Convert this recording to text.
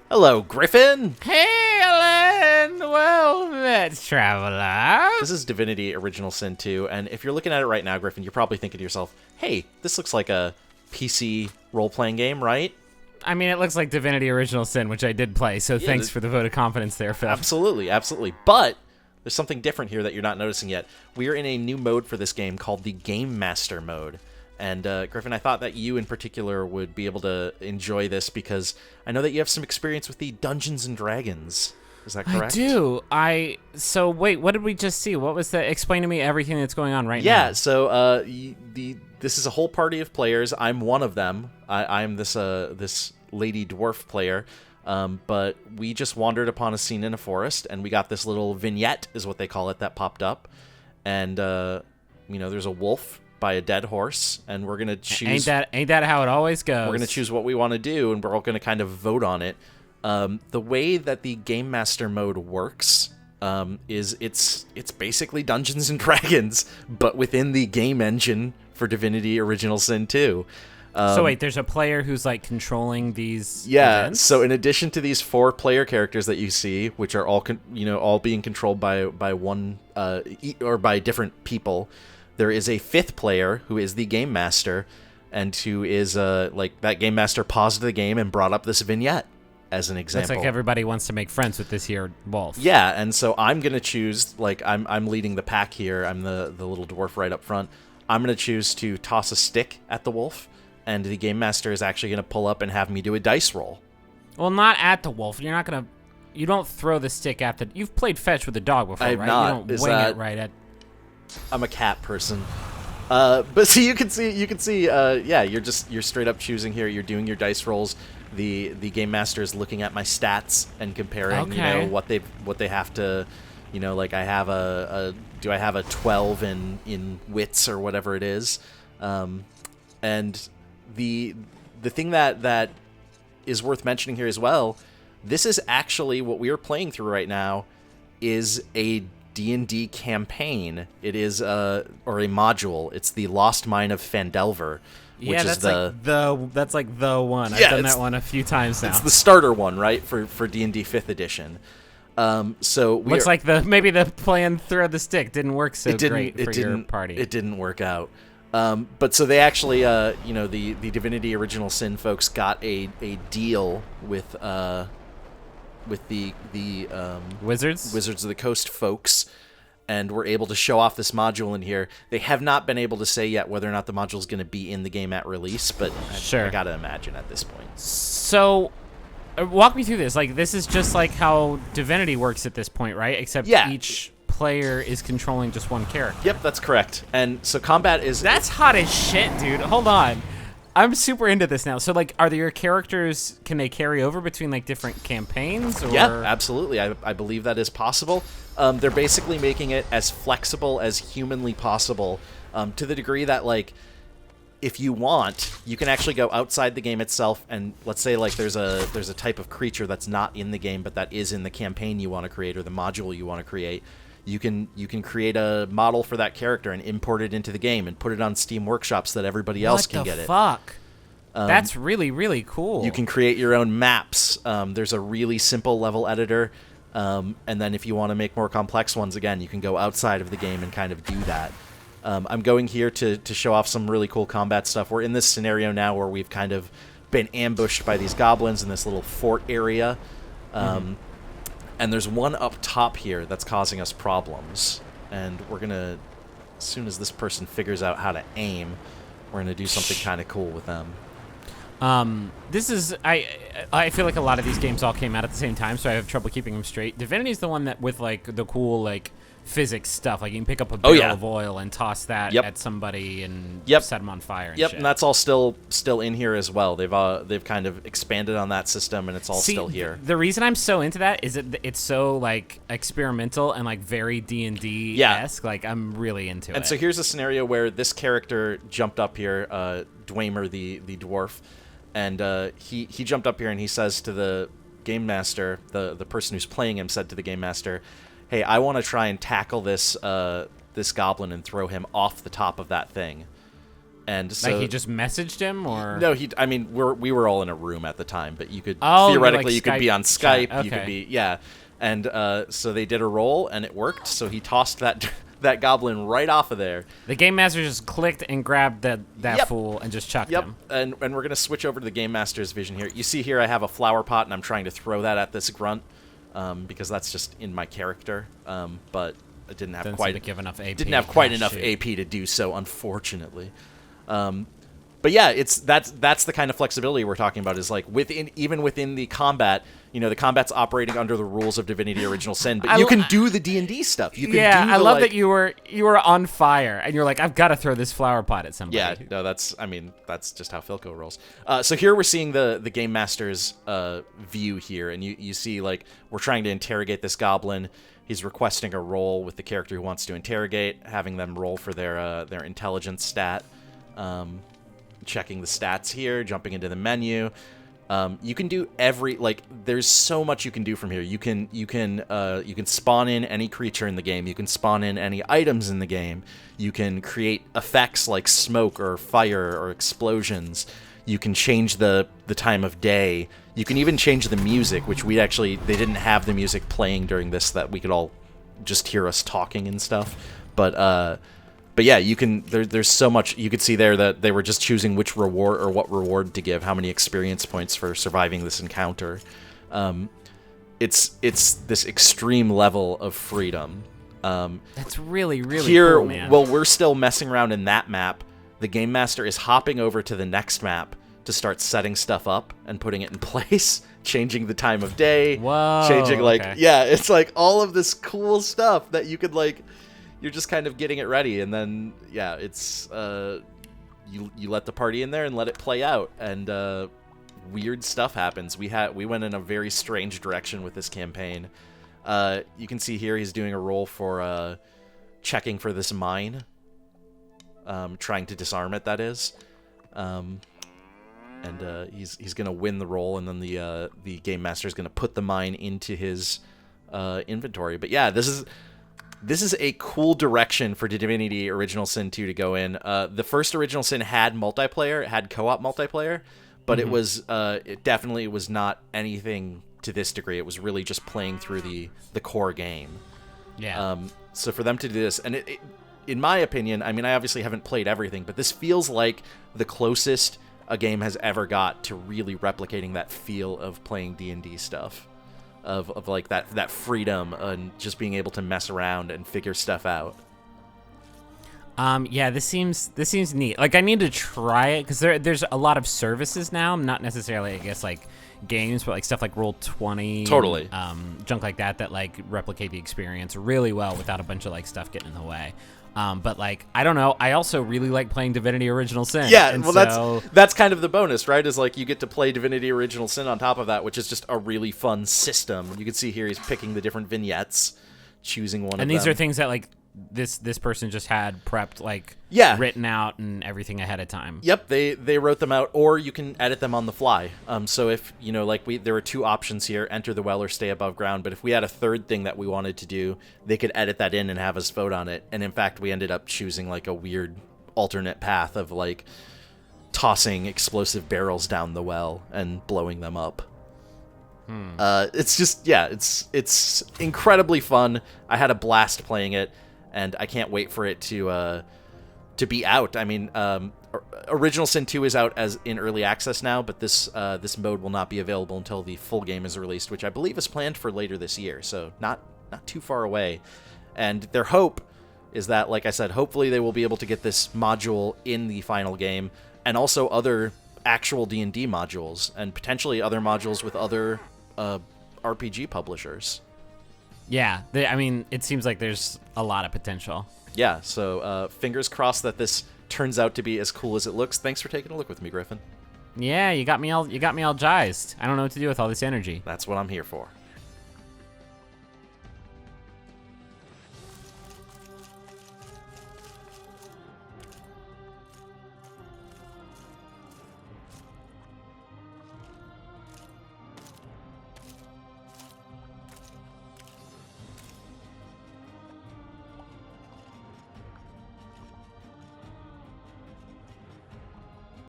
Hello, Griffin! Hail and well met, traveler. This is Divinity Original Sin 2, and if you're looking at it right now, Griffin, you're probably thinking to yourself, hey, this looks like a PC role-playing game, right? I mean, it looks like Divinity Original Sin, which I did play, so thanks for the vote of confidence there, Phil. Absolutely, absolutely. But there's something different here that you're not noticing yet. We are in a new mode for this game called the Game Master mode. And Griffin, I thought that you in particular would be able to enjoy this because I know that you have some experience with the Dungeons and Dragons. Is that correct? I do. So wait, what did we just see? What was that? Explain to me everything that's going on right now. Yeah, so this is a whole party of players. I'm one of them. I'm this lady dwarf player. But we just wandered upon a scene in a forest, and we got this little vignette, is what they call it, that popped up. And, there's a wolf by a dead horse, and we're going to choose... Ain't that how it always goes? We're going to choose what we want to do, and we're all going to kind of vote on it. The way that the Game Master mode works is it's basically Dungeons and Dragons, but within the game engine for Divinity Original Sin 2. So wait, there's a player who's like controlling these events? So in addition to these 4 player characters that you see, which are all all being controlled by one or by different people, there is a 5th player who is the game master, and who is that game master paused the game and brought up this vignette as an example. Looks like everybody wants to make friends with this here wolf. Yeah, and so I'm gonna choose, I'm leading the pack here. I'm the little dwarf right up front. I'm gonna choose to toss a stick at the wolf, and the game master is actually gonna pull up and have me do a dice roll. Well, not at the wolf. You're not gonna. You don't throw the stick at the. You've played fetch with a dog before, I have right? not. You don't wing it right at. I'm a cat person. But see, you can see, you're straight up choosing here. You're doing your dice rolls. The game master is looking at my stats and comparing, what they have to, I have do I have a 12 in wits or whatever it is, and the thing that is worth mentioning here as well, this is actually what we are playing through right now, is a D&D campaign. It is or a module. It's the Lost Mine of Phandelver, which is that's like the one. Yeah, I've done that one a few times now. It's the starter one, right, for D&D 5th edition. So looks like maybe the plan throw the stick didn't work so great for your party. It didn't work out. But so they actually, the Divinity Original Sin folks got a deal with the Wizards of the Coast folks, and were able to show off this module in here. They have not been able to say yet whether or not the module is going to be in the game at release, but I gotta imagine at this point. So, walk me through this. Like, this is just like how Divinity works at this point, right? Except each player is controlling just one character. Yep, that's correct. And so combat is... That's hot as shit, dude. Hold on. I'm super into this now. So, like, are your characters, can they carry over between, like, different campaigns? Or? Yeah, absolutely. I believe that is possible. They're basically making it as flexible as humanly possible, to the degree that, like, if you want, you can actually go outside the game itself, and let's say, like, there's a type of creature that's not in the game, but that is in the campaign you want to create, or the module you want to create. You can create a model for that character and import it into the game and put it on Steam Workshop so that everybody else can get it. What the fuck? That's really, really cool. You can create your own maps. There's a really simple level editor. And then if you want to make more complex ones, again, you can go outside of the game and kind of do that. I'm going here to show off some really cool combat stuff. We're in this scenario now where we've kind of been ambushed by these goblins in this little fort area. And there's one up top here that's causing us problems. And we're going to, as soon as this person figures out how to aim, we're going to do something kind of cool with them. This is, I feel like a lot of these games all came out at the same time, so I have trouble keeping them straight. Divinity is the one that with, like, the cool, like, physics stuff. Like, you can pick up a barrel of oil and toss that at somebody and set them on fire and shit. And that's all still in here as well. They've kind of expanded on that system, and it's all still here. The reason I'm so into that is that it's so, like, experimental and, like, very D&D-esque. Like, I'm really into it. And so here's a scenario where this character jumped up here, Dwemer, the dwarf, and he jumped up here and he says to the game master, the person who's playing him said to the game master, hey, I want to try and tackle this goblin and throw him off the top of that thing. And so like he just messaged him, or no, I mean, we were all in a room at the time, but you could theoretically like you could be on Skype. Okay. You could be and so they did a roll and it worked. So he tossed that goblin right off of there. The game master just clicked and grabbed that Yep. fool and just chucked Yep. him. And we're gonna switch over to the game master's vision here. You see here I have a flower pot and I'm trying to throw that at this grunt because that's just in my character. But I didn't have enough AP. Didn't have quite enough AP to do so, unfortunately. But yeah, that's the kind of flexibility we're talking about. Is like even within the combat, the combat's operating under the rules of Divinity: Original Sin, but you can do the D&D stuff. You can do I love like, that you were on fire and you're like, I've got to throw this flower pot at somebody. Yeah, no, that's just how Philco rolls. So here we're seeing the game master's view here, and you see like we're trying to interrogate this goblin. He's requesting a roll with the character who wants to interrogate, having them roll for their intelligence stat. Checking the stats here, jumping into the menu. You can do there's so much you can do from here. You can spawn in any creature in the game. You can spawn in any items in the game. You can create effects like smoke or fire or explosions. You can change the time of day. You can even change the music, which they didn't have the music playing during this, that we could all just hear us talking and stuff. But yeah, you can. There's so much you could see there that they were just choosing which reward or what reward to give, how many experience points for surviving this encounter. It's this extreme level of freedom. That's really here, cool, man. Well, we're still messing around in that map. The game master is hopping over to the next map to start setting stuff up and putting it in place, changing the time of day, Whoa, changing okay. it's like all of this cool stuff that you could you're just kind of getting it ready, and then it's you let the party in there and let it play out, and weird stuff happens. We went in a very strange direction with this campaign. You can see here he's doing a roll for checking for this mine, trying to disarm it. That is, and he's gonna win the roll, and then the game master is gonna put the mine into his inventory. But yeah, this is a cool direction for Divinity Original Sin 2 to go in. The first Original Sin had multiplayer, it had co-op multiplayer, but it definitely was not anything to this degree. It was really just playing through the core game. Yeah. So for them to do this, and it in my opinion, I mean, I obviously haven't played everything, but this feels like the closest a game has ever got to really replicating that feel of playing D&D stuff. Of like that freedom and just being able to mess around and figure stuff out. Yeah, this seems neat. Like, I need to try it because there's a lot of services now. Not necessarily, I guess, like games, but like stuff like Roll20, totally, junk like that like replicate the experience really well without a bunch of like stuff getting in the way. But like, I don't know. I also really like playing Divinity Original Sin. Yeah, well, that's kind of the bonus, right? Is like you get to play Divinity Original Sin on top of that, which is just a really fun system. You can see here he's picking the different vignettes, choosing one of them. And these are things that like this person just had prepped, like written out and everything ahead of time. Yep, they wrote them out, or you can edit them on the fly. So if there were two options here: enter the well or stay above ground. But if we had a third thing that we wanted to do, they could edit that in and have us vote on it. And in fact, we ended up choosing like a weird alternate path of like tossing explosive barrels down the well and blowing them up. It's just it's incredibly fun. I had a blast playing it. And I can't wait for it to be out. I mean, Original Sin 2 is out as in early access now, but this mode will not be available until the full game is released, which I believe is planned for later this year. So not too far away. And their hope is that, like I said, hopefully they will be able to get this module in the final game, and also other actual D&D modules, and potentially other modules with other RPG publishers. Yeah, I mean, it seems like there's a lot of potential. Yeah, so fingers crossed that this turns out to be as cool as it looks. Thanks for taking a look with me, Griffin. Yeah, you got me all jazzed. I don't know what to do with all this energy. That's what I'm here for.